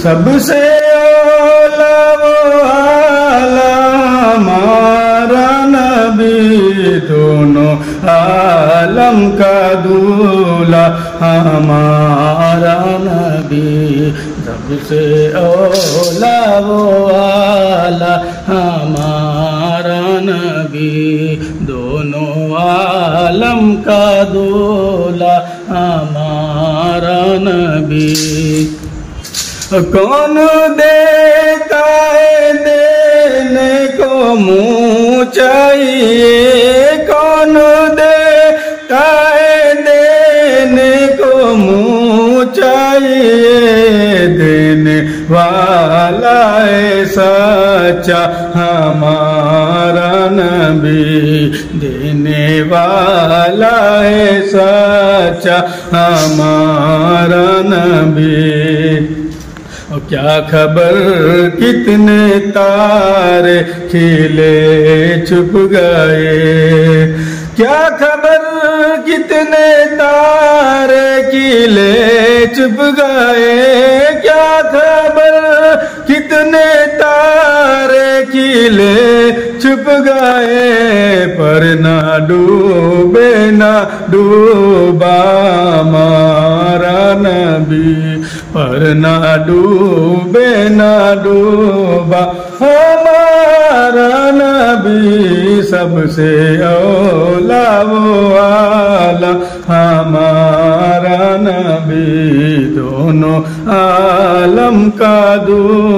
سب سے اولا وہ اعلیٰ ہمارا نبی، دونوں عالم کا دولہا ہمارا نبی، سب سے اولا وہ اعلیٰ ہمارا نبی، دونوں عالم کا دولہا ہمارا نبی۔ کون دیتا ہے دینے کو منہ چاہیے، کون دیتا ہے دینے کو منہ چاہیے، دینے والا ہے سچا ہمارا نبی، دینے والا ہے سچا ہمارا نبی۔ کیا خبر کتنے تارے کھلے چھپ گئے، کیا خبر کتنے تارے کھلے چھپ گئے، کیا خبر کتنے تارے کھلے چھپ گئے، پر نہ ڈوبے نہ ڈوبا ہمارا نبی، پر نہ ڈوبے نہ ڈوبا ہمارا نبی، سب سے اولا وہ اعلیٰ ہمارا نبی، دونوں عالم کا دولہا